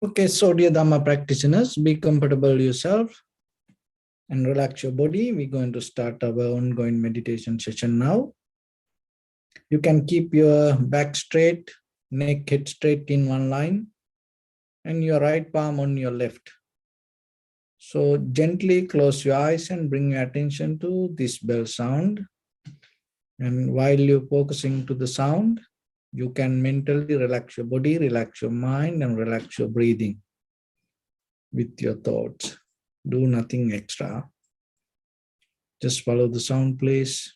Okay, so dear Dhamma practitioners, be comfortable yourself and relax your body. We're going to start our ongoing meditation session now. You can keep your back straight, neck head straight in one line, and your right palm on your left. So gently close your eyes and bring your attention to this bell sound. And while you're focusing to the sound, you can mentally relax your body, relax your mind, and relax your breathing with your thoughts. Do nothing extra. Just follow the sound, please.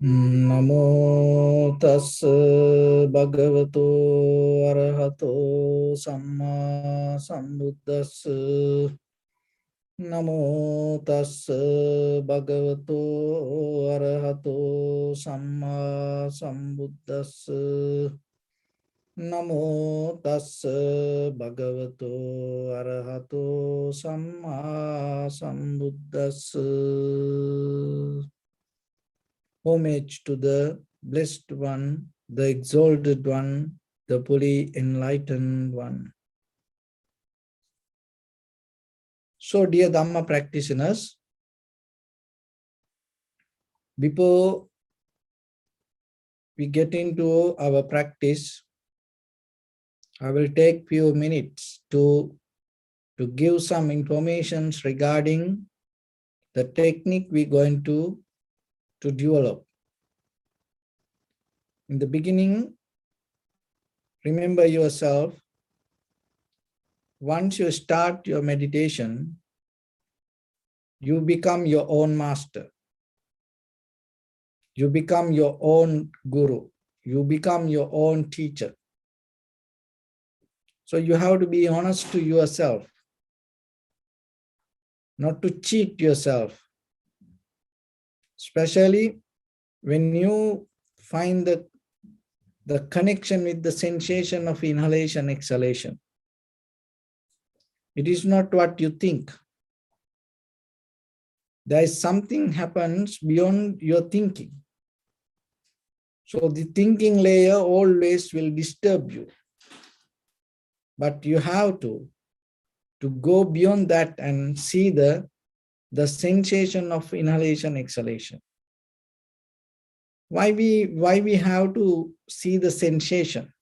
Namo tassa bhagavato arahato samma sambuddhassa. Namo tassa bhagavato arahato samma sambuddhassa. Namo tassa bhagavato arahato samma sambuddhassa. Homage to the Blessed One, the Exalted One, the fully enlightened One. So, dear Dhamma practitioners, before we get into our practice, I will take few minutes to give some information regarding the technique we're going to develop. In the beginning, remember yourself, once you start your meditation, you become your own master. You become your own guru. You become your own teacher. So you have to be honest to yourself, not to cheat yourself. Especially when you find the connection with the sensation of inhalation, exhalation. It is not what you think. There is something happens beyond your thinking. So the thinking layer always will disturb you. But you have to go beyond that and see the sensation of inhalation, exhalation. Why we have to see the sensation?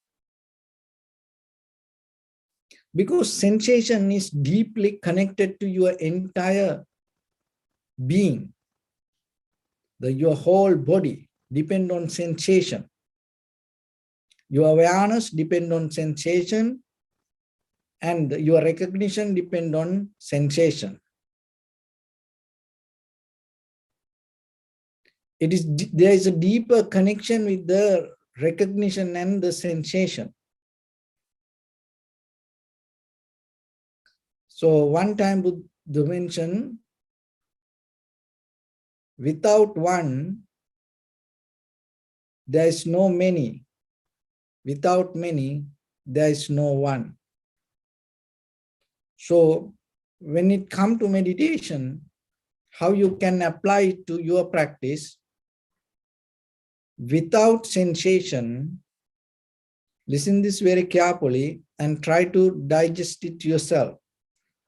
Because sensation is deeply connected to your entire being. Your whole body depends on sensation. Your awareness depends on sensation, and your recognition depends on sensation. There is a deeper connection with the recognition and the sensation. So one time Buddha mentioned, without one, there is no many. Without many, there is no one. So when it comes to meditation, how you can apply it to your practice, without sensation, listen this very carefully and try to digest it yourself.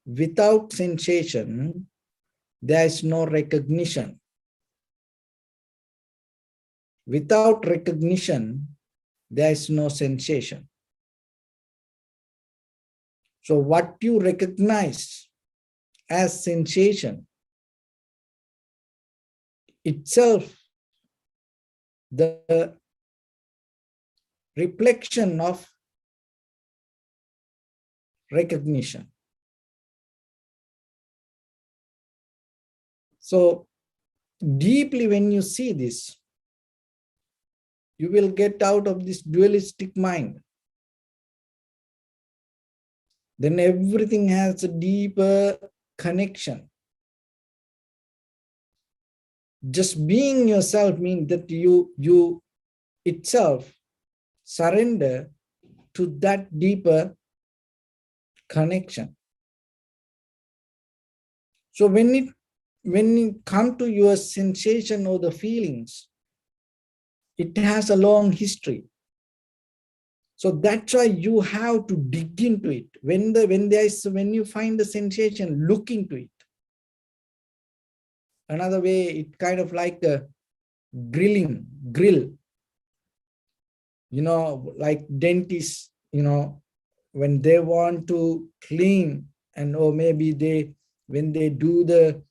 Without sensation, there is no recognition. Without recognition, there is no sensation. So what you recognize as sensation itself, the reflection of recognition. So deeply when you see this, You will get out of this dualistic mind. Then everything has a deeper connection. Just being yourself means that you itself surrender to that deeper connection. So when it comes to your sensation or the feelings, it has a long history. So that's why you have to dig into it. When you find the sensation, look into it. Another way, it kind of like a grill. Like dentists, when they want to clean, and or maybe when they do the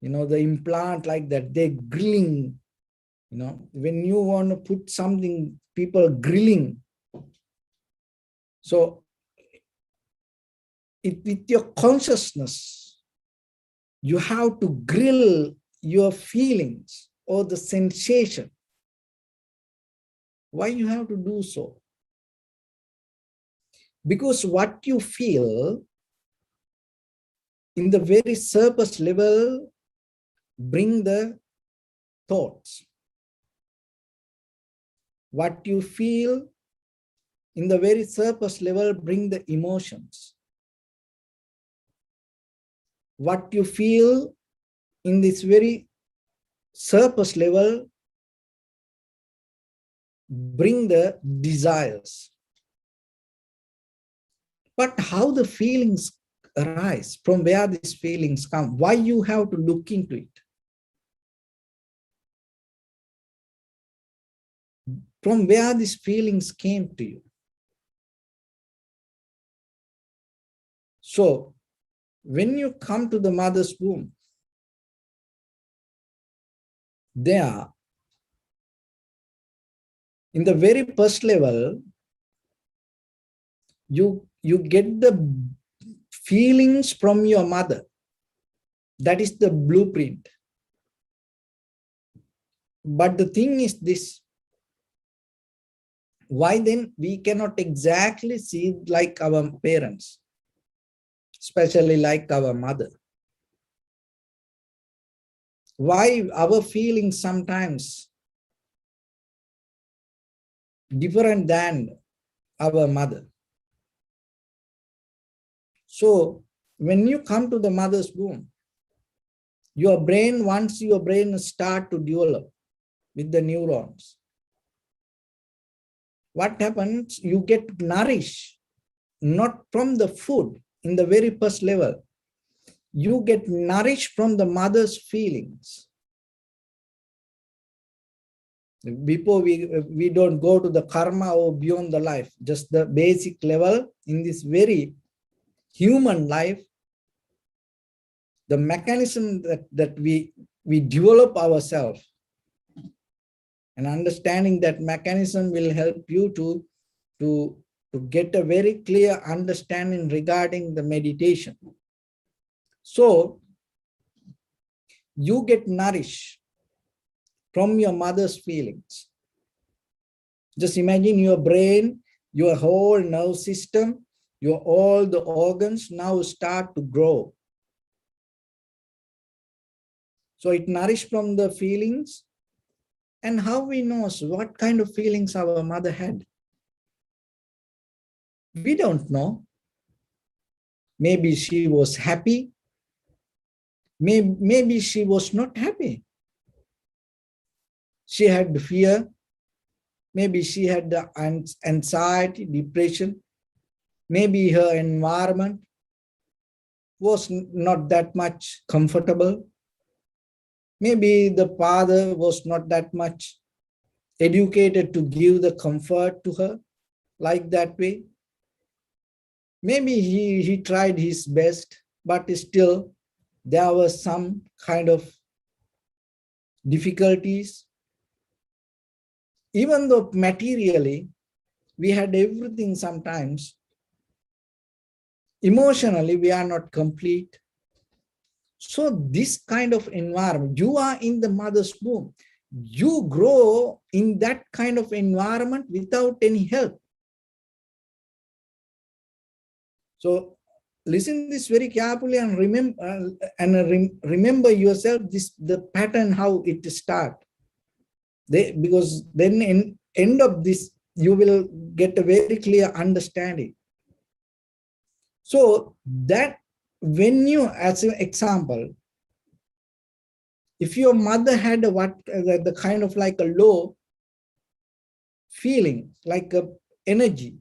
implant like that, they're grilling. When you want to put something, people grilling. So with your consciousness, you have to grill your feelings or the sensation. Why you have to do so? Because what you feel in the very surface level bring the thoughts. What you feel in the very surface level bring the emotions. What you feel in this very surface level bring the desires. But how the feelings arise, from where these feelings come, why you have to look into it. From where these feelings came to you. So when you come to the mother's womb, there, in the very first level, you get the feelings from your mother. That is the blueprint. But the thing is this, why then we cannot exactly see like our parents, especially like our mother? Why our feelings sometimes different than our mother? So when you come to the mother's womb, once your brain start to develop with the neurons, what happens? You get nourished, not from the food in the very first level. You get nourished from the mother's feelings. Before we don't go to the karma or beyond the life, just the basic level in this very human life, the mechanism that we develop ourselves, and understanding that mechanism will help you to get a very clear understanding regarding the meditation. So you get nourished from your mother's feelings. Just imagine your brain, your whole nerve system, all the organs now start to grow. So it nourished from the feelings. And how we know what kind of feelings our mother had? We don't know. Maybe she was happy. Maybe she was not happy. She had fear. Maybe she had the anxiety, depression. Maybe her environment was not that much comfortable. Maybe the father was not that much educated to give the comfort to her like that way. Maybe he tried his best, but still there was some kind of difficulties. Even though materially we had everything, sometimes emotionally we are not complete. So this kind of environment, you are in the mother's womb. you grow in that kind of environment without any help. So listen this very carefully and remember yourself the pattern how it start. Because then in end of this you will get a very clear understanding. So that when you, as an example, if your mother had the kind of like a low feeling, like a energy,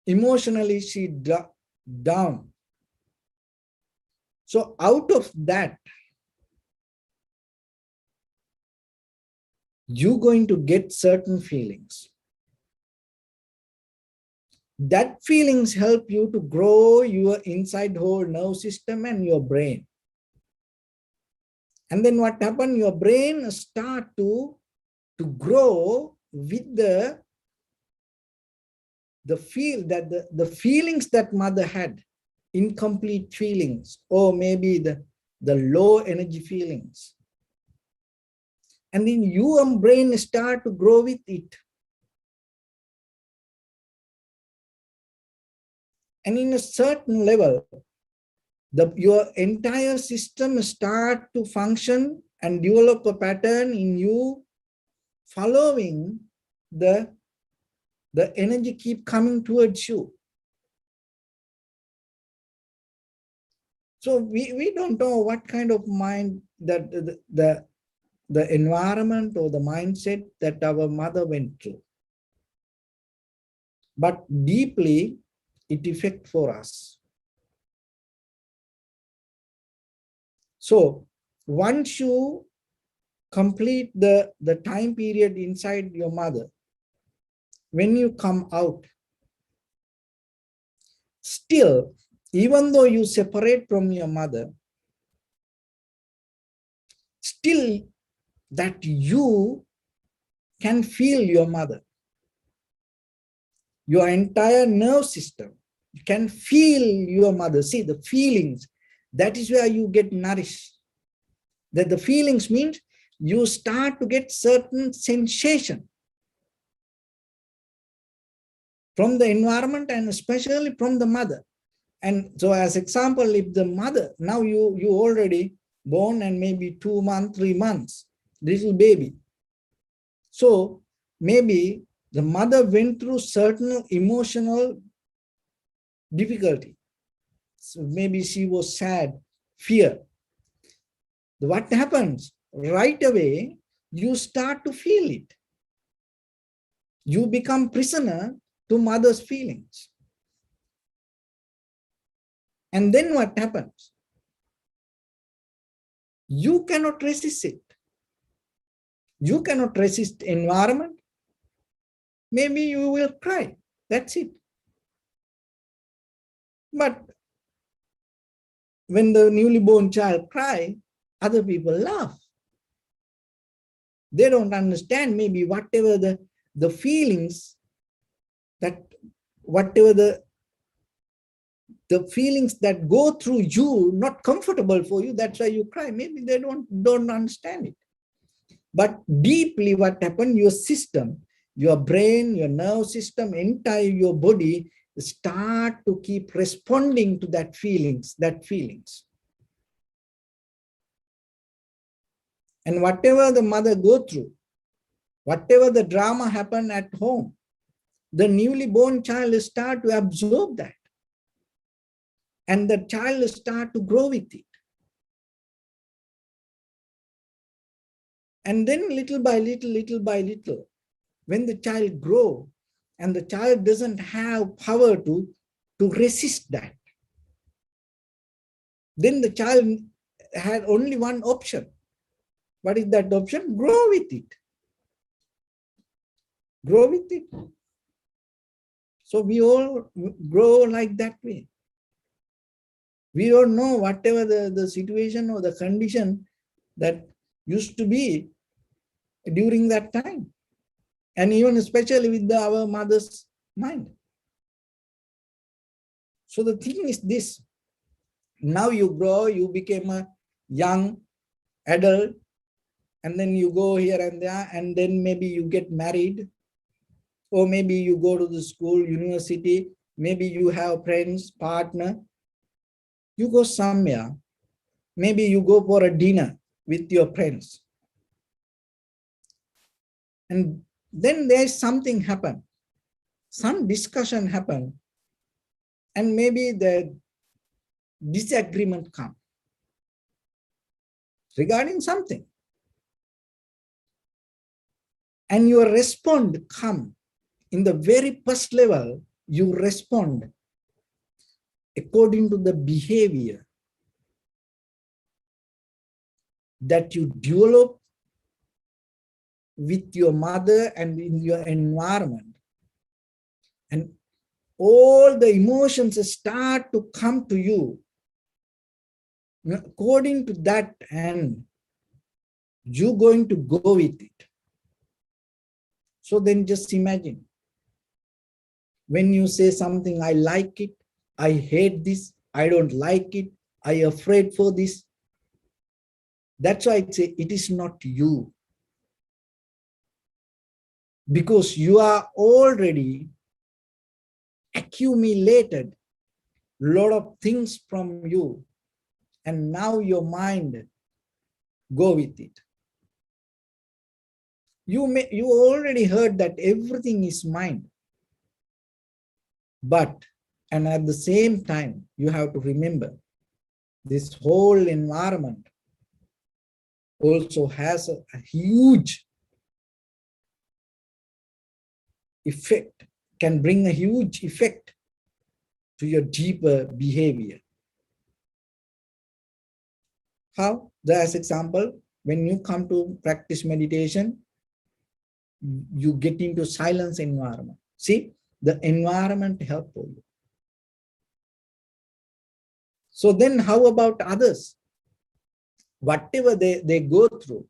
emotionally she down. So out of that, you're going to get certain feelings. That feelings help you to grow your inside whole nerve system and your brain. And then what happened? Your brain start to grow with the feelings that mother had, incomplete feelings, or maybe the low energy feelings. And then your brain start to grow with it. And in a certain level, your entire system start to function and develop a pattern in you following the energy keep coming towards you. So we don't know what kind of mind that the environment or the mindset that our mother went through. But deeply, it affects for us. So once you complete the time period inside your mother, when you come out, still, even though you separate from your mother, still that you can feel your mother. Your entire nerve system, you can feel your mother. See the feelings, that is where you get nourished. That the feelings means you start to get certain sensation from the environment and especially from the mother. And so as example, if the mother, now you already born and maybe 2 months, 3 months, little baby. So maybe the mother went through certain emotional difficulty. So maybe she was sad, fear. What happens? Right away, you start to feel it. You become prisoner to mother's feelings. And then what happens? You cannot resist it. You cannot resist environment. Maybe you will cry. That's it. But when the newly born child cries, other people laugh. They don't understand maybe whatever the feelings, that whatever the feelings that go through you, not comfortable for you, that's why you cry. Maybe they don't understand it. But deeply what happened, your system, your brain, your nerve system, entire your body start to keep responding to that feelings. And whatever the mother go through, whatever the drama happen at home, the newly born child start to absorb that. And the child start to grow with it. And then little by little, when the child grow and the child doesn't have power to resist that, then the child had only one option. What is that option? Grow with it. Grow with it. So we all grow like that way. We don't know whatever the situation or the condition that used to be during that time. And even especially with our mother's mind. So the thing is this, now you grow, you became a young adult, and then you go here and there, and then maybe you get married, or maybe you go to the school, university, maybe you have friends, partner, you go somewhere, maybe you go for a dinner with your friends, and then there's something happen, some discussion happen, and maybe the disagreement come regarding something, and your respond come in the very first level, you respond according to the behavior that you develop with your mother and in your environment. And all the emotions start to come to you according to that, and you're going to go with it. So then just imagine, when you say something, I like it, I hate this, I don't like it, I afraid for this. That's why I say it is not you. Because you are already accumulated a lot of things from you, and now your mind go with it. You already heard that everything is mind, but, and at the same time, you have to remember this whole environment also has a huge effect, can bring a huge effect to your deeper behavior. How? As example, when you come to practice meditation, you get into silence environment. See, the environment helps you. So then how about others? Whatever they go through,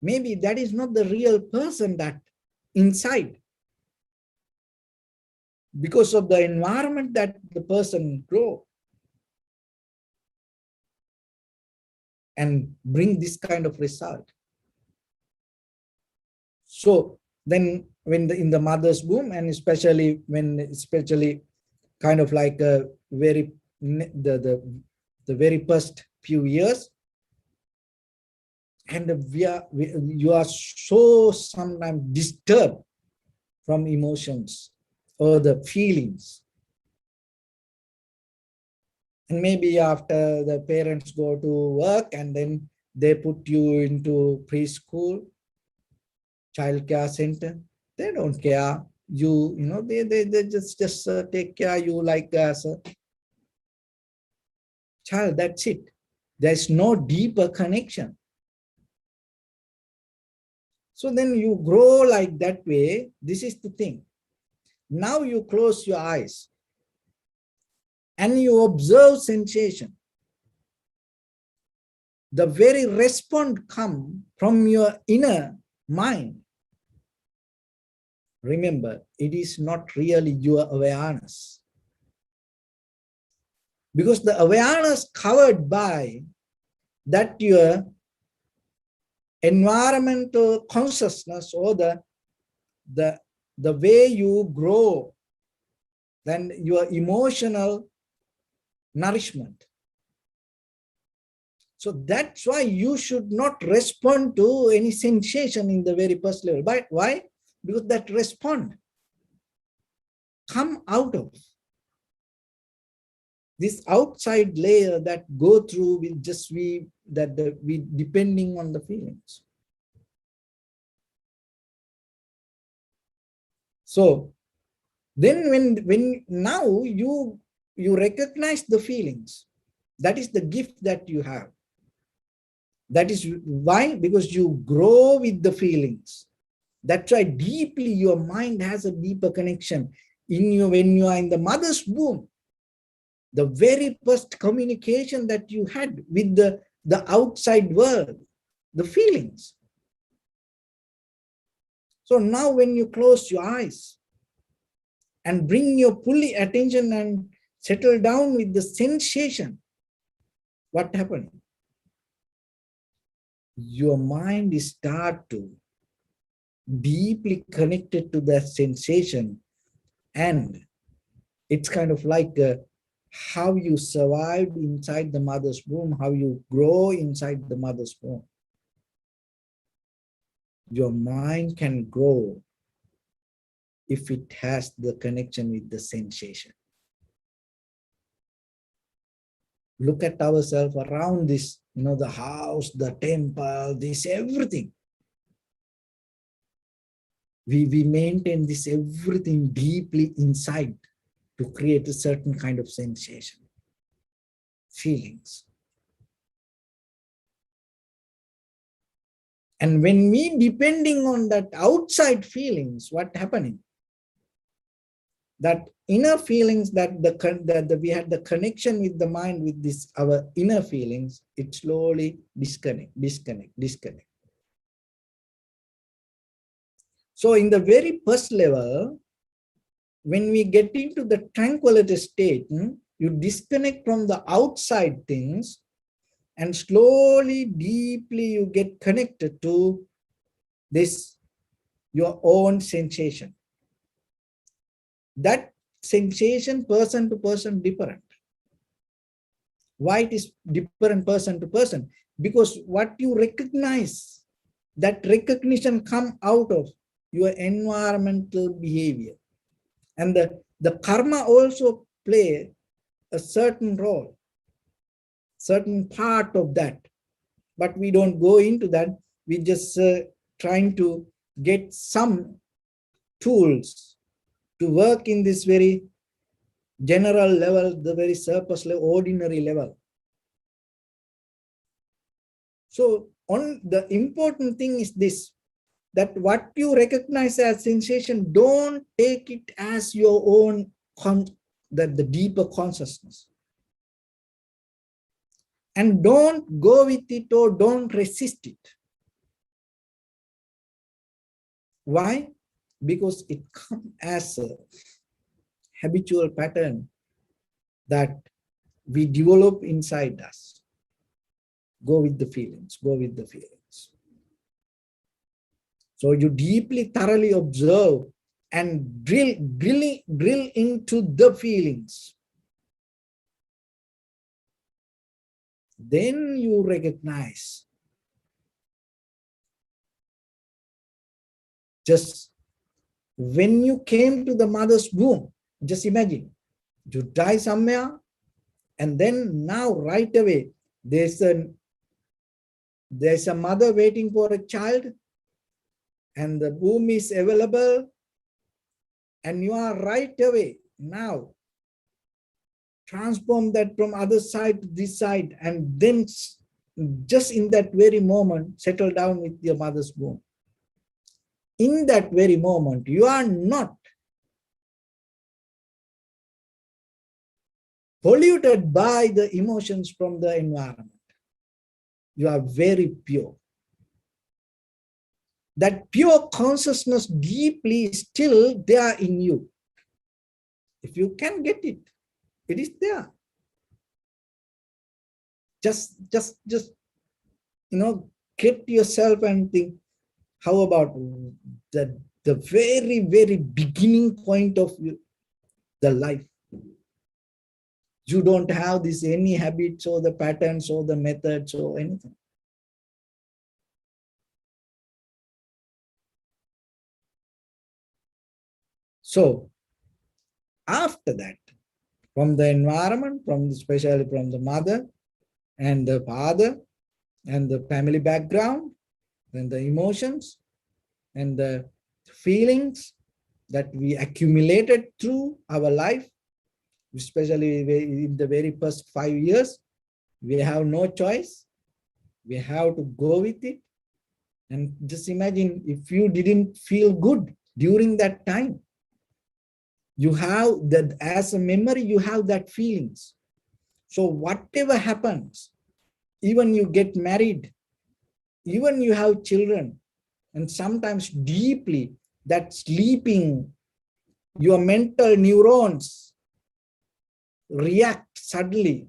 maybe that is not the real person that inside. Because of the environment that the person grow and bring this kind of result. So then when in the mother's womb, and especially kind of like the very first few years, and you are so sometimes disturbed from emotions or the feelings. And maybe after the parents go to work, and then they put you into preschool, child care center, they don't care. They just take care you like as a child, that's it. There's no deeper connection. So then you grow like that way. This is the thing. Now you close your eyes and you observe sensation. The very response comes from your inner mind. Remember, it is not really your awareness. Because the awareness covered by that your environmental consciousness, or the way you grow, then your emotional nourishment. So that's why you should not respond to any sensation in the very first level. But why? Because that respond come out of this outside layer that go through will just we depending on the feelings. So then when now you recognize the feelings, that is the gift that you have. That is why, because you grow with the feelings. That's why deeply your mind has a deeper connection in you. When you are in the mother's womb, the very first communication that you had with the outside world, the feelings. So now when you close your eyes and bring your fully attention and settle down with the sensation, what happened? your mind is start to deeply connected to that sensation, and it's kind of like how you survived inside the mother's womb, how you grow inside the mother's womb. Your mind can grow if it has the connection with the sensation. Look at ourselves around this, the house, the temple, this everything. We maintain this everything deeply inside to create a certain kind of sensation, feelings. And when we depending on that outside feelings, what happening? That inner feelings that we had the connection with the mind with this our inner feelings, it slowly disconnect. So in the very first level, when we get into the tranquility state, you disconnect from the outside things and slowly, deeply you get connected to this, your own sensation. That sensation person to person different. Why it is different person to person? Because what you recognize, that recognition come out of your environmental behavior. And the karma also play a certain role, certain part of that. But we don't go into that. We just trying to get some tools to work in this very general level, the very surface level, ordinary level. So on the important thing is this, that what you recognize as sensation, don't take it as your own, the deeper consciousness. And don't go with it or don't resist it. Why? Because it comes as a habitual pattern that we develop inside us. Go with the feelings, go with the feelings. So you deeply, thoroughly observe and drill into the feelings. Then you recognize. Just when you came to the mother's womb, just imagine, you die somewhere, and then now right away, there's a mother waiting for a child, and the womb is available, and you are right away now transform that from other side to this side, and then just in that very moment settle down with your mother's womb. In that very moment, you are not polluted by the emotions from the environment. You are very pure. That pure consciousness deeply still there in you. If you can get it, it is there. Just get yourself and think, how about the very, very beginning point of the life? You don't have this any habits or the patterns or the methods or anything. So after that, from the environment, especially from the mother and the father and the family background, and the emotions and the feelings that we accumulated through our life, especially in the very first 5 years, we have no choice. We have to go with it. And just imagine if you didn't feel good during that time, you have that as a memory, you have that feelings. So whatever happens, even you get married, even you have children, and sometimes deeply that sleeping, your mental neurons react suddenly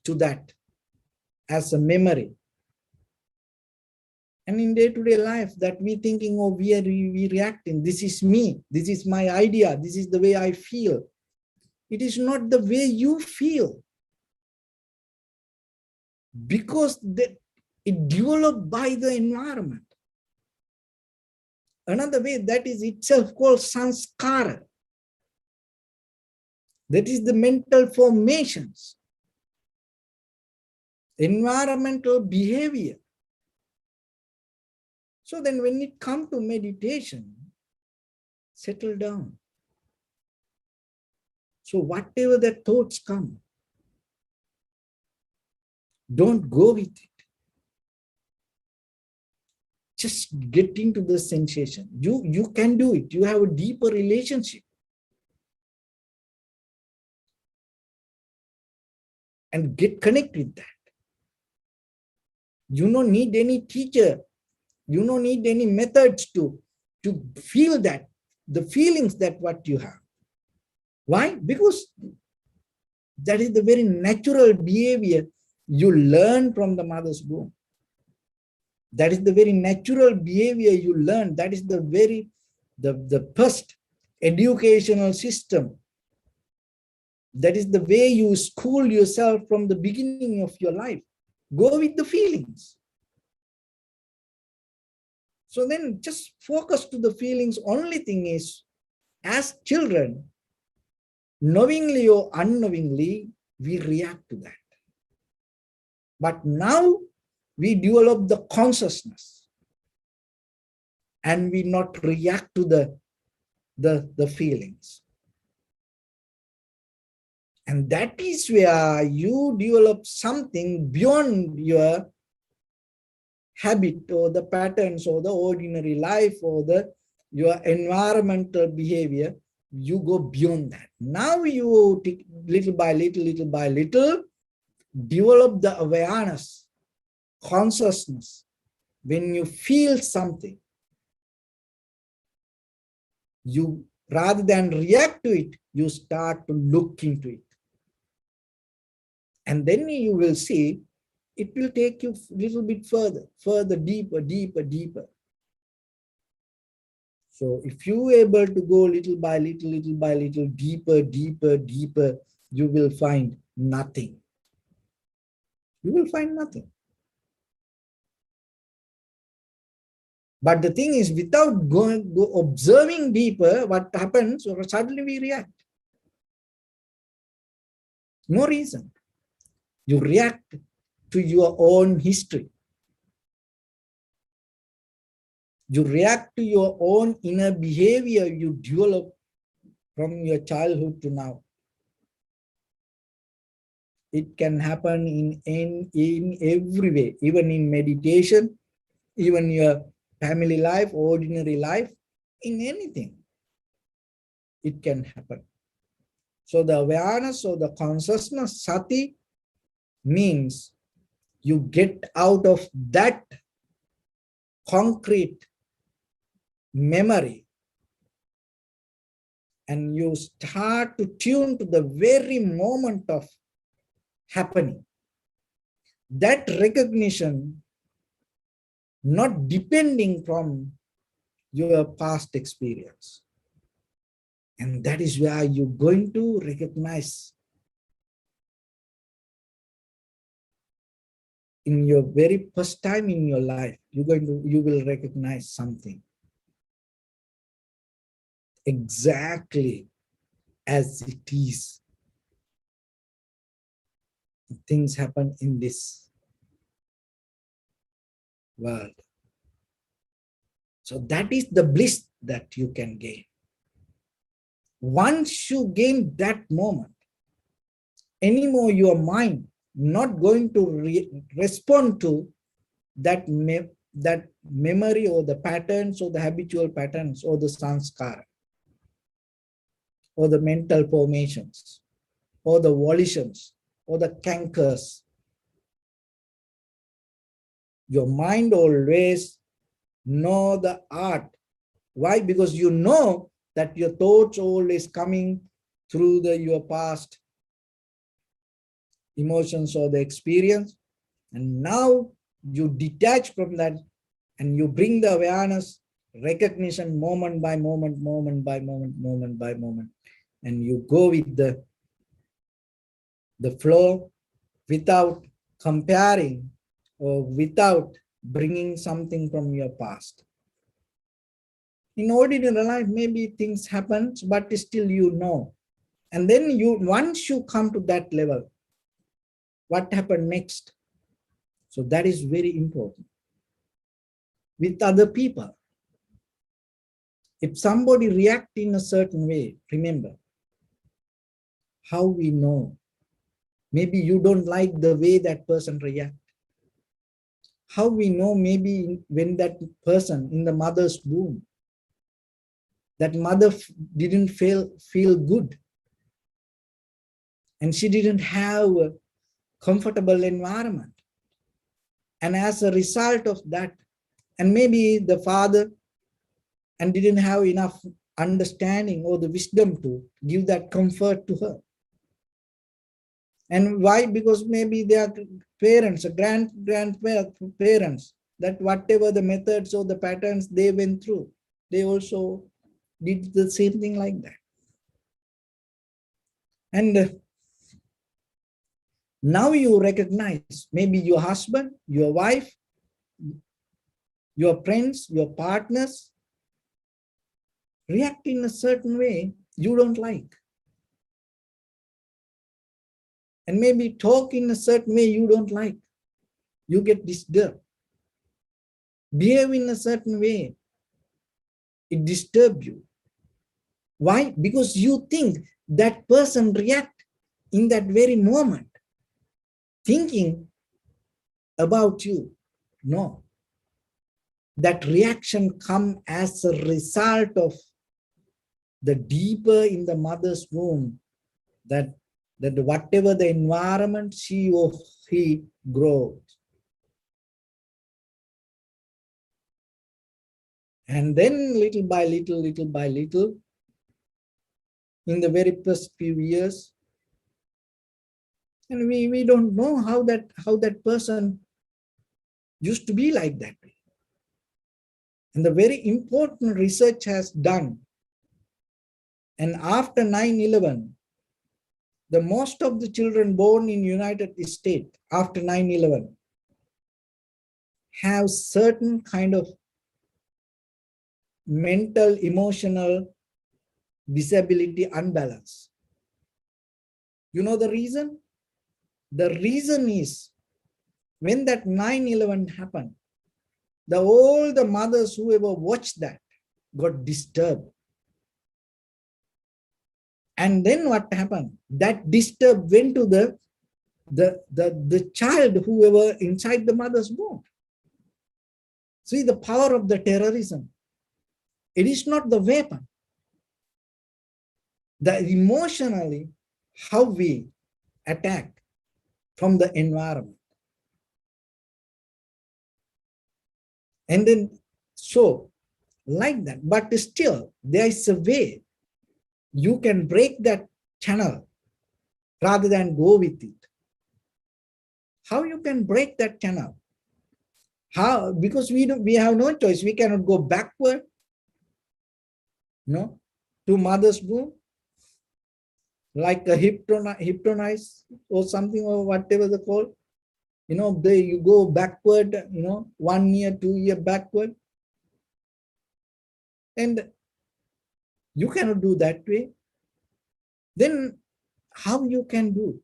to that as a memory. And in day-to-day life that we thinking, oh, we reacting, this is me, this is my idea, this is the way I feel. It is not the way you feel. Because it developed by the environment. Another way that is itself called sanskara. That is the mental formations, environmental behavior. So then when it comes to meditation, settle down. So whatever the thoughts come, don't go with it. Just get into the sensation. You can do it. You have a deeper relationship. And get connected with that. You don't need any teacher. You don't need any methods to feel that, the feelings that what you have. Why? Because that is the very natural behavior you learn from the mother's womb. That is the very natural behavior you learn. That is the very, the first educational system. That is the way you school yourself from the beginning of your life. Go with the feelings. So then just focus to the feelings. Only thing is, as children, knowingly or unknowingly, we react to that. But now we develop the consciousness and we not react to the feelings. And that is where you develop something beyond your habit or the patterns or the ordinary life or your environmental behavior. You go beyond that. Now you little by little, develop the awareness, consciousness. When you feel something, you, rather than react to it, you start to look into it. And then you will see, it will take you a little bit further, deeper. So if you are able to go little by little, deeper, you will find nothing. You will find nothing. But the thing is, without observing deeper, what happens, suddenly we react. No reason. You react to your own history. You react to your own inner behavior you develop from your childhood to now. It can happen in every way, even in meditation, even your family life, ordinary life, in anything. It can happen. So the awareness or the consciousness, sati, means you get out of that concrete memory and you start to tune to the very moment of happening. That recognition, not depending from your past experience. And that is where you're going to recognize in your very first time in your life, you will recognize something exactly as it is. Things happen in this world. So that is the bliss that you can gain. Once you gain that moment, anymore your mind not going to respond to that memory or the patterns or the habitual patterns or the sanskara or the mental formations or the volitions or the cankers. Your mind always know the art. Why? Because you know that your thoughts always coming through your past emotions or the experience. And now you detach from that And you bring the awareness, recognition, moment by moment, moment by moment, moment by moment. And you go with the flow without comparing or without bringing something from your past. In ordinary life, maybe things happen, but still you know. And then once you come to that level, what happened next? So that is very important. With other people, if somebody reacts in a certain way, remember how we know. Maybe you don't like the way that person reacts. How we know, maybe when that person in the mother's womb, that mother didn't feel good. And she didn't have a comfortable environment. And as a result of that, and maybe the father and didn't have enough understanding or the wisdom to give that comfort to her. And why? Because maybe their parents, grandparents, that whatever the methods or the patterns they went through, they also did the same thing like that. And now you recognize maybe your husband, your wife, your friends, your partners react in a certain way you don't like. And maybe talk in a certain way you don't like. You get disturbed. Behave in a certain way, it disturbs you. Why? Because you think that person react in that very moment, thinking about you. No. That reaction comes as a result of the deeper in the mother's womb, that whatever the environment she or he grows. And then little by little, in the very first few years, and we don't know how that person used to be like that. And the very important research has done. And after 9/11, the most of the children born in United States after 9/11 have certain kind of mental, emotional disability unbalance. You know the reason? The reason is when that 9/11 happened, all the mothers who ever watched that got disturbed. And then what happened? That disturb went to the child whoever inside the mother's womb. See the power of the terrorism. It is not the weapon. The emotionally how we attack from the environment. And then so like that, but still there is a way you can break that channel rather than go with it. How you can break that channel? How? Because we have no choice. We cannot go backward, no, to mother's womb, like a hypnotize or something or whatever they call. You know, you go backward, 1 year, 2 year backward. And you cannot do that way. Then how you can do?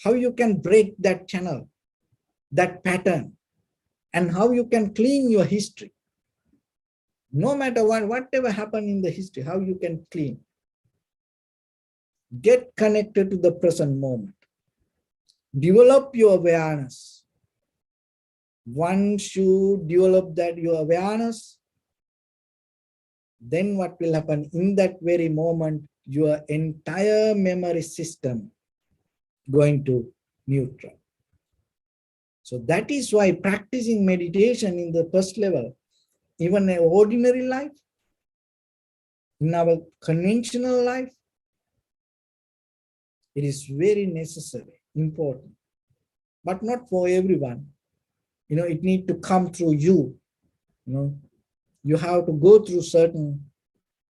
How you can break that channel, that pattern, and how you can clean your history? No matter whatever happened in the history, how you can clean? Get connected to the present moment. Develop your awareness. Once you develop that your awareness, then what will happen? In that very moment, your entire memory system going to neutral. So that is why practicing meditation in the first level, even in ordinary life, in our conventional life, it is very necessary, important, but not for everyone. It need to come through you. You have to go through certain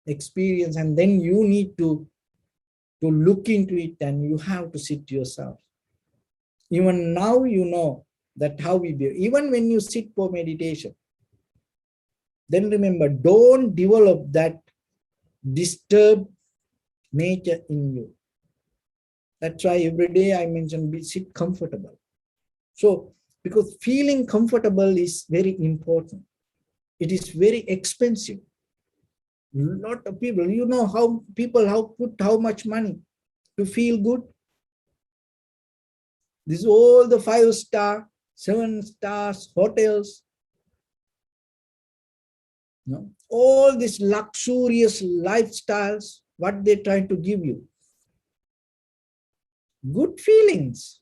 experience, and then you need to look into it, and you have to sit yourself. Even now, that how we behave. Even when you sit for meditation, then remember, don't develop that disturbed nature in you. That's why every day I mention sit comfortable. So, because feeling comfortable is very important. It is very expensive. Lot of people, how people put how much money to feel good. This is all the 5-star, 7 stars hotels. All these luxurious lifestyles, what they try to give you. Good feelings.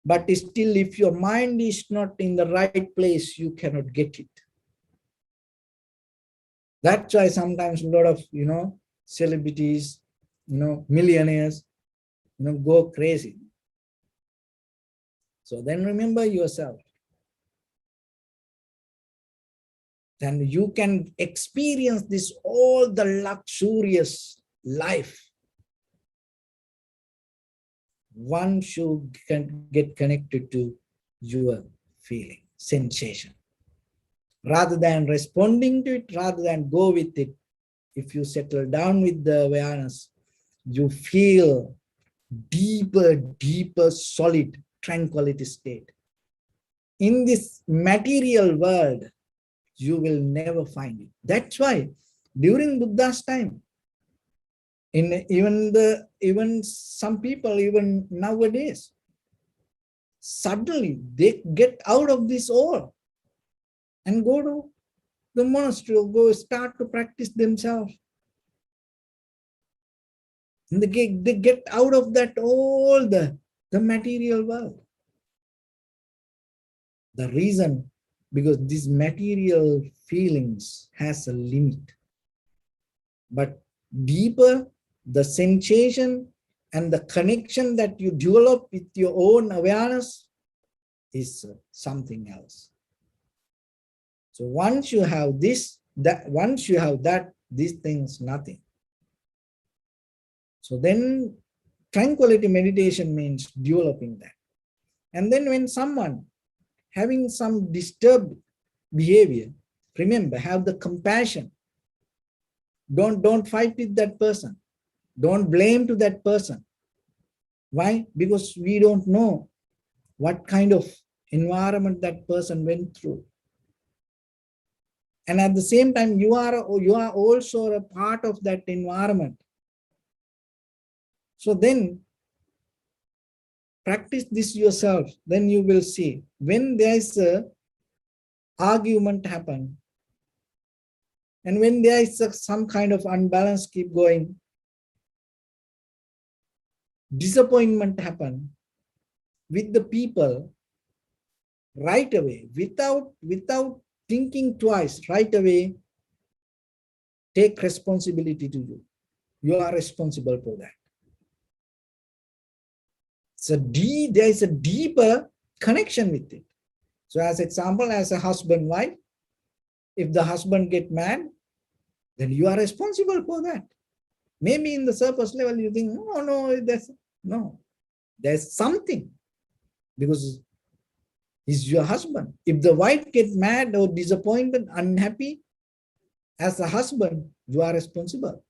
But still, if your mind is not in the right place, you cannot get it. That's why sometimes a lot of, celebrities, millionaires, go crazy. So then remember yourself. Then you can experience this, all the luxurious life. One should get connected to your feeling, sensation. Rather than responding to it, rather than go with it, if you settle down with the awareness, you feel deeper, solid tranquility state. In this material world, you will never find it. That's why during Buddha's time, even some people, even nowadays, suddenly they get out of this all and go to the monastery or go start to practice themselves. And they get out of that all the material world. The reason, because these material feelings has a limit. But deeper, the sensation and the connection that you develop with your own awareness is something else. So once you have this, once you have that, these things, nothing. So then tranquility meditation means developing that. And then when someone having some disturbed behavior, remember, have the compassion. Don't fight with that person. Don't blame to that person. Why? Because we don't know what kind of environment that person went through. And at the same time, you are also a part of that environment. So then practice this yourself. Then you will see when there is a argument happen, and when there is some kind of unbalance keep going, disappointment happen with the people, right away, without thinking twice, right away, take responsibility to you. You are responsible for that. So there is a deeper connection with it. So as example, as a husband, wife, if the husband get mad, then you are responsible for that. Maybe in the surface level, you think, there's something, because he's your husband. If the wife gets mad or disappointed, unhappy, as a husband, you are responsible.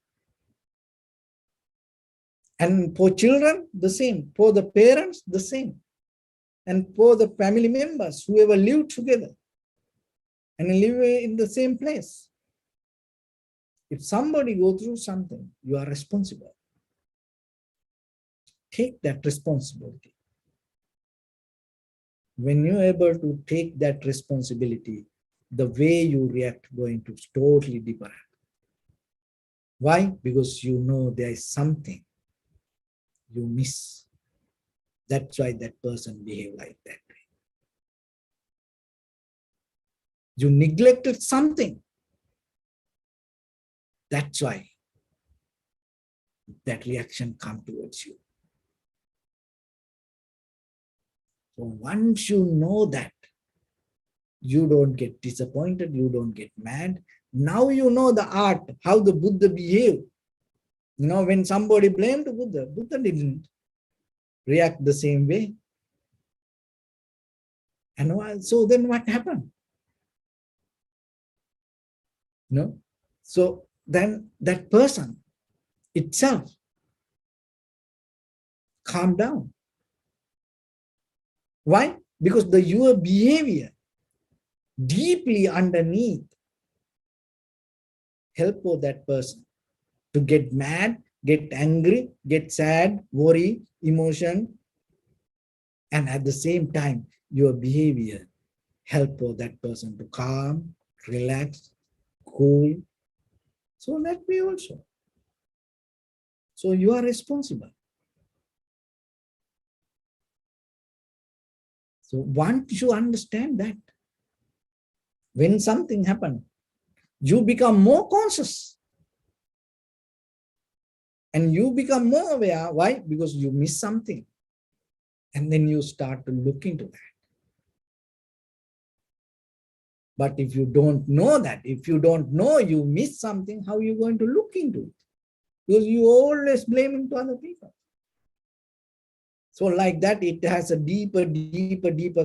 And for children, the same. For the parents, the same. And for the family members, whoever live together and live in the same place. If somebody go through something, you are responsible. Take that responsibility. When you're able to take that responsibility, the way you react going to totally different. Why? Because you know there is something you miss. That's why that person behave like that way. You neglected something. That's why that reaction come towards you. So once you know that, You don't get disappointed. You don't get mad. Now you know the art, how the Buddha behaved. When somebody blamed Buddha, Buddha didn't react the same way. And so then what happened? So then that person itself calmed down. Why? Because your behavior deeply underneath help that person to get mad, get angry, get sad, worry, emotion, and at the same time, your behavior help that person to calm, relax, cool. So that way also. So you are responsible. So once you understand that, when something happens, you become more conscious. And you become more aware. Why? Because you miss something. And then you start to look into that. But if you don't know that, if you don't know you miss something, how are you going to look into it? Because you always blaming to other people. So like that, it has a deeper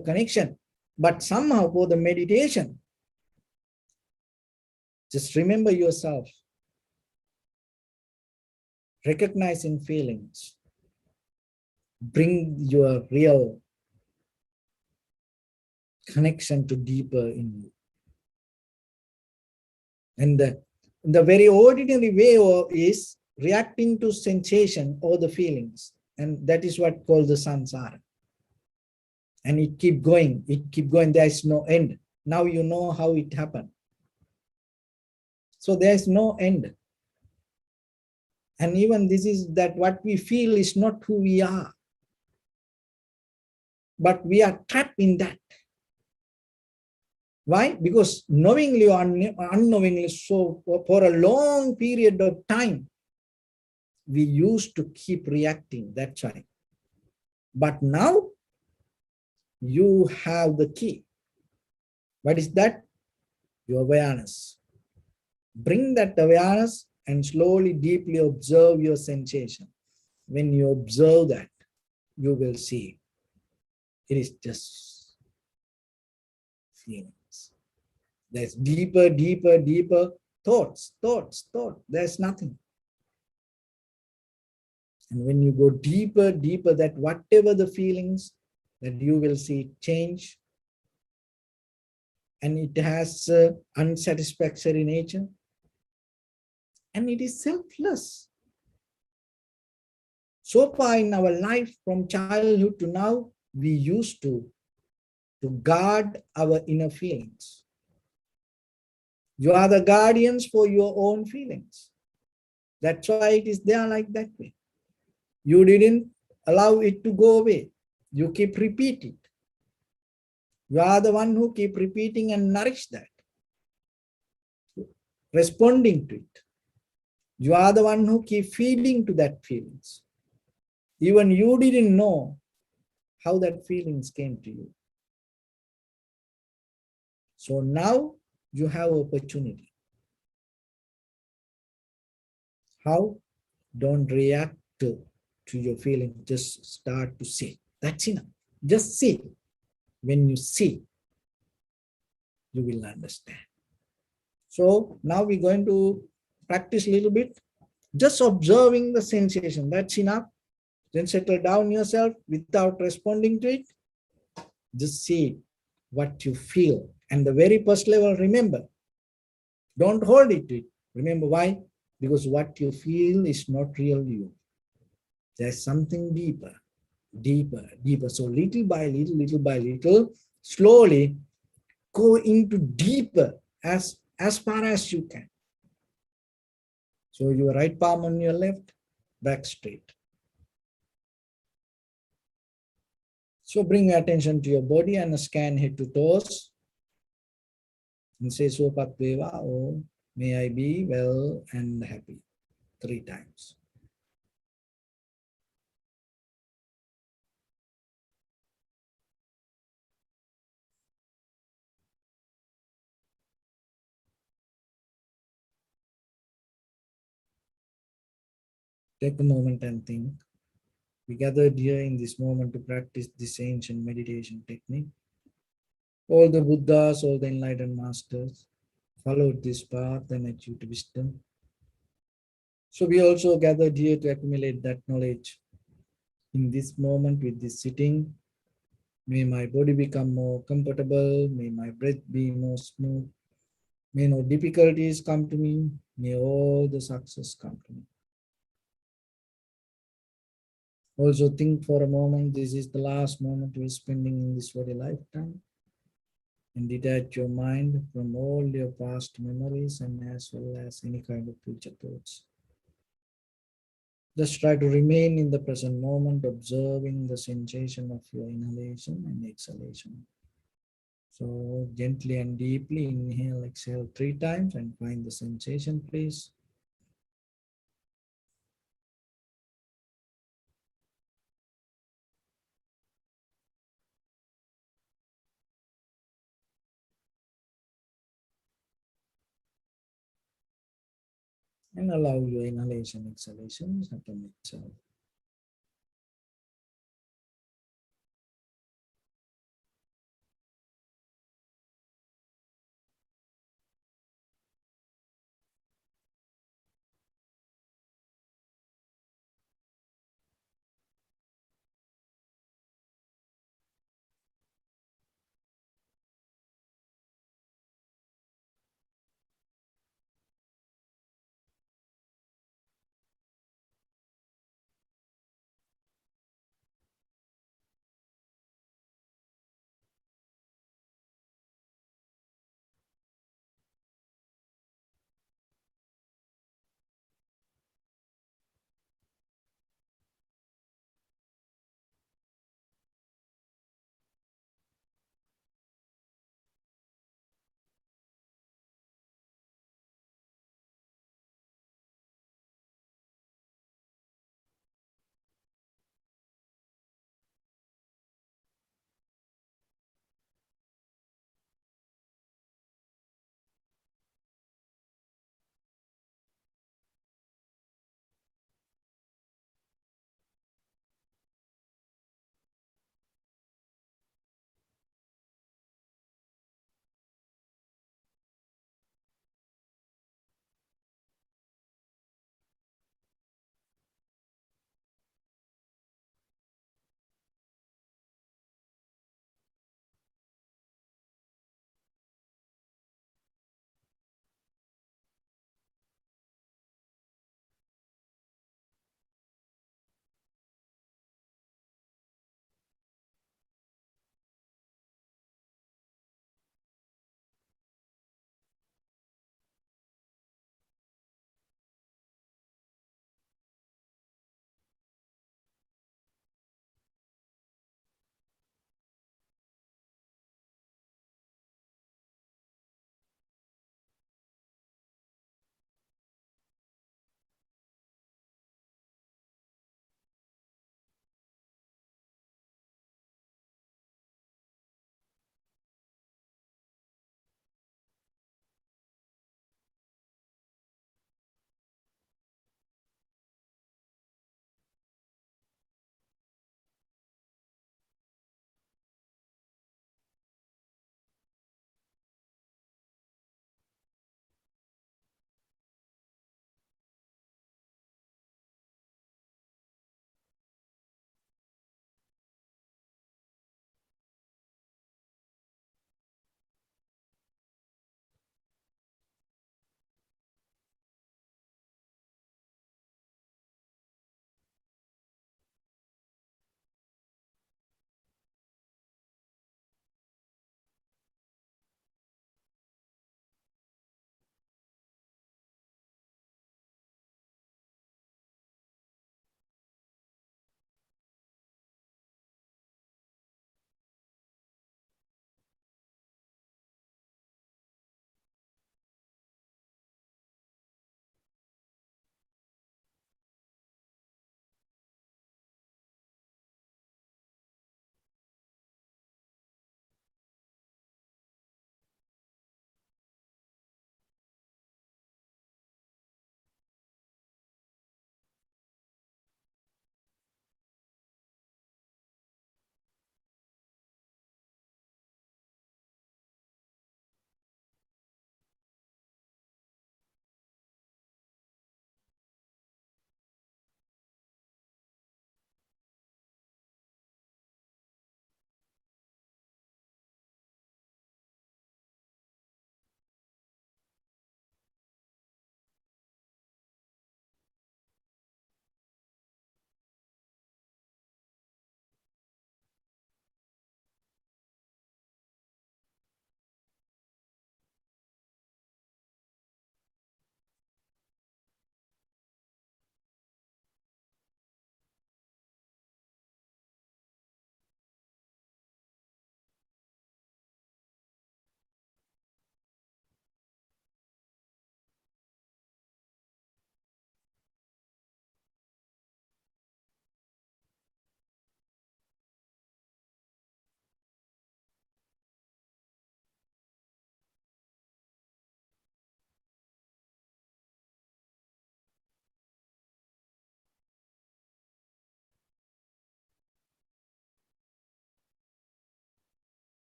connection. But somehow for the meditation, just remember yourself, recognizing feelings, bring your real connection to deeper in you. And the very ordinary way is reacting to sensation or the feelings. And that is what called the samsara. And it keep going, there is no end. Now you know how it happened. So there is no end. And even this is that what we feel is not who we are. But we are trapped in that. Why? Because knowingly or unknowingly, so for a long period of time, we used to keep reacting. That's why. But now you have the key. What is that? Your awareness. Bring that awareness and slowly, deeply observe your sensation. When you observe that, you will see it is just feelings. There's deeper thoughts. There's nothing. And when you go deeper, that whatever the feelings, that you will see change. And it has unsatisfactory nature. And it is selfless. So far in our life, from childhood to now, we used to guard our inner feelings. You are the guardians for your own feelings. That's why it is there like that way. You didn't allow it to go away. You keep repeating. You are the one who keep repeating and nourish that, responding to it. You are the one who keep feeding to that feelings. Even you didn't know how that feelings came to you. So now you have opportunity. How? Don't react to your feeling. Just start to see. That's enough. Just see. When you see, you will understand. So now we're going to practice a little bit. Just observing the sensation. That's enough. Then settle down yourself without responding to it. Just see what you feel. And the very first level, remember, don't hold it to it. Remember why? Because what you feel is not real you. There's something deeper. So little by little, slowly go into deeper as far as you can. So your right palm on your left, back straight. So bring your attention to your body and scan head to toes. And say Sopat Veva, oh, may I be well and happy. 3 times. Take a moment and think. We gathered here in this moment to practice this ancient meditation technique. All the Buddhas, all the enlightened masters followed this path and achieved wisdom. So we also gathered here to accumulate that knowledge. In this moment with this sitting, may my body become more comfortable, may my breath be more smooth, may no difficulties come to me, may all the success come to me. Also think for a moment, this is the last moment we're spending in this very lifetime. And detach your mind from all your past memories and as well as any kind of future thoughts. Just try to remain in the present moment, observing the sensation of your inhalation and exhalation. So gently and deeply inhale, exhale 3 times and find the sensation, please. And allow your inhalation, exhalation to happen itself.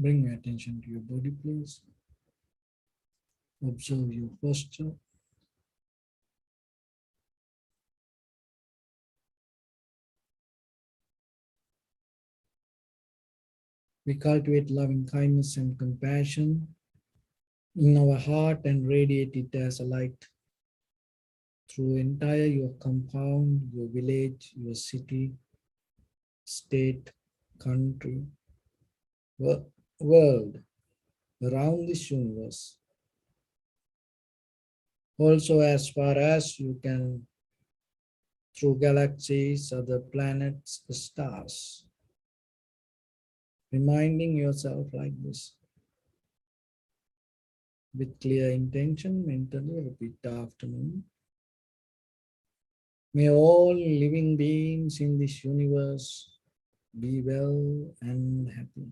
Bring your attention to your body, please. Observe your posture. We cultivate loving kindness and compassion in our heart and radiate it as a light through entire your compound, your village, your city, state, country, world, around this universe. Also, as far as you can, through galaxies, other planets, the stars. Reminding yourself like this. With clear intention, mentally repeat after me. May all living beings in this universe be well and happy.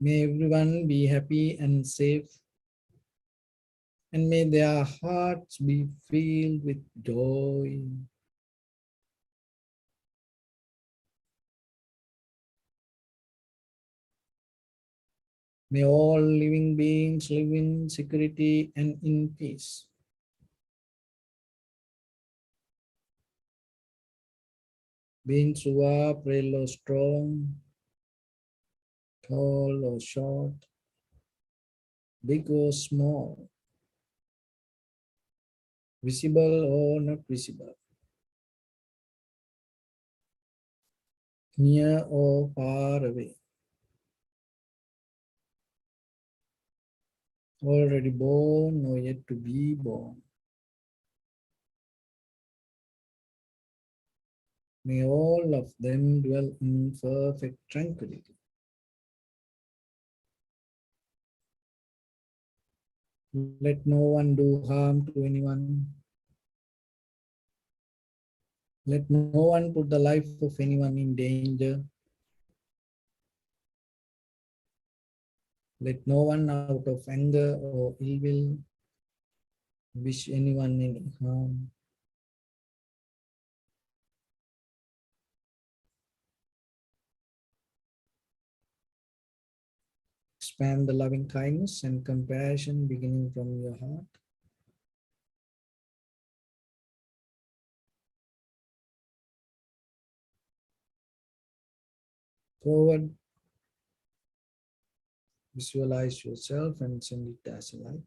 May everyone be happy and safe, and may their hearts be filled with joy. May all living beings live in security and in peace. Beings who are frail or strong, tall or short, big or small, visible or not visible, near or far away, already born or yet to be born. May all of them dwell in perfect tranquility. Let no one do harm to anyone. Let no one put the life of anyone in danger. Let no one out of anger or ill will wish anyone any harm. Expand the loving kindness and compassion beginning from your heart. Forward, visualize yourself and send it as a light.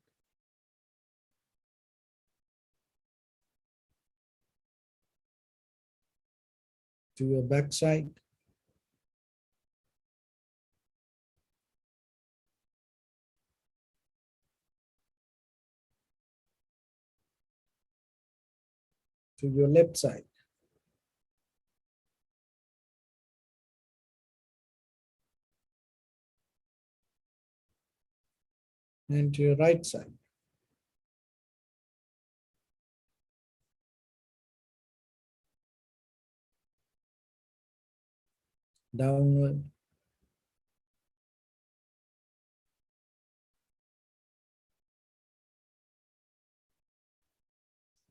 To your backside, to your left side, and to your right side. Downward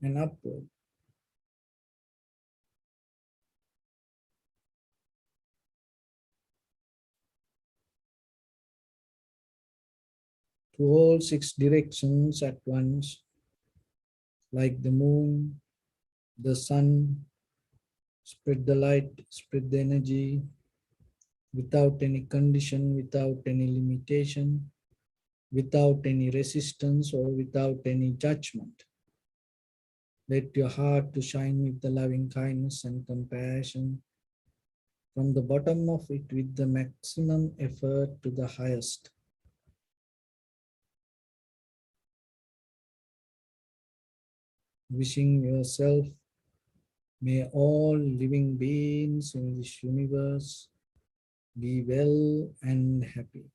and upward. To all six directions at once, like the moon, the sun, spread the light, spread the energy without any condition, without any limitation, without any resistance or without any judgment. Let your heart to shine with the loving kindness and compassion from the bottom of it with the maximum effort to the highest. Wishing yourself, may all living beings in this universe be well and happy.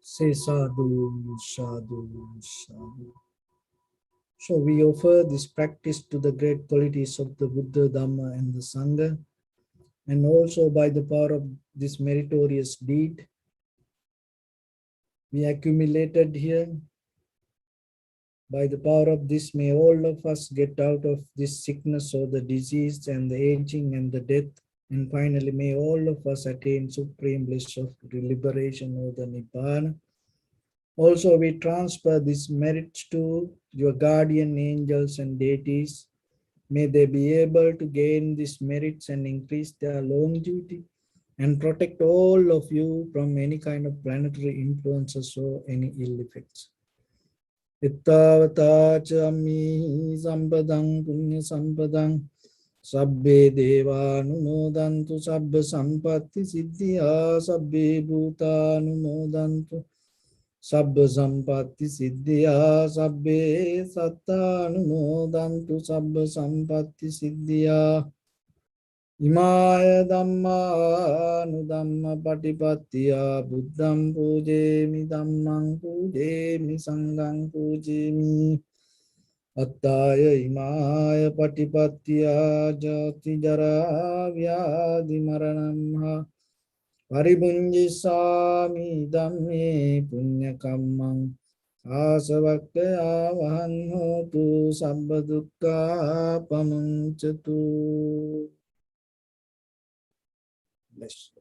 Say sadhu, sadhu, sadhu. So we offer this practice to the great qualities of the Buddha, Dhamma, and the Sangha, and also by the power of this meritorious deed we accumulated here. By the power of this, may all of us get out of this sickness or the disease and the aging and the death. And finally, may all of us attain supreme bliss of liberation or the Nibbana. Also, we transfer these merits to your guardian angels and deities. May they be able to gain these merits and increase their longevity and protect all of you from any kind of planetary influences or any ill effects. Ittavata chami sampadang punya sampadang sabbe deva numodantu sabba sampatti siddhya sabbe bhuta numodantu sabba sampatti siddhya sabbe satta numodantu sabba sampatti siddhya Imaya Dhamma Nudhamma Patipattiya Buddham Pujemi Dhammang Pujemi Sanghang Pujemi Attaya Imaya Patipattiya Jati Jara Vyadi Maranamha Paribunjisami Dhamme Punyakammang Asavakkaya Vahan Hotu Sabba Dukkha Pamuncatu. Bless.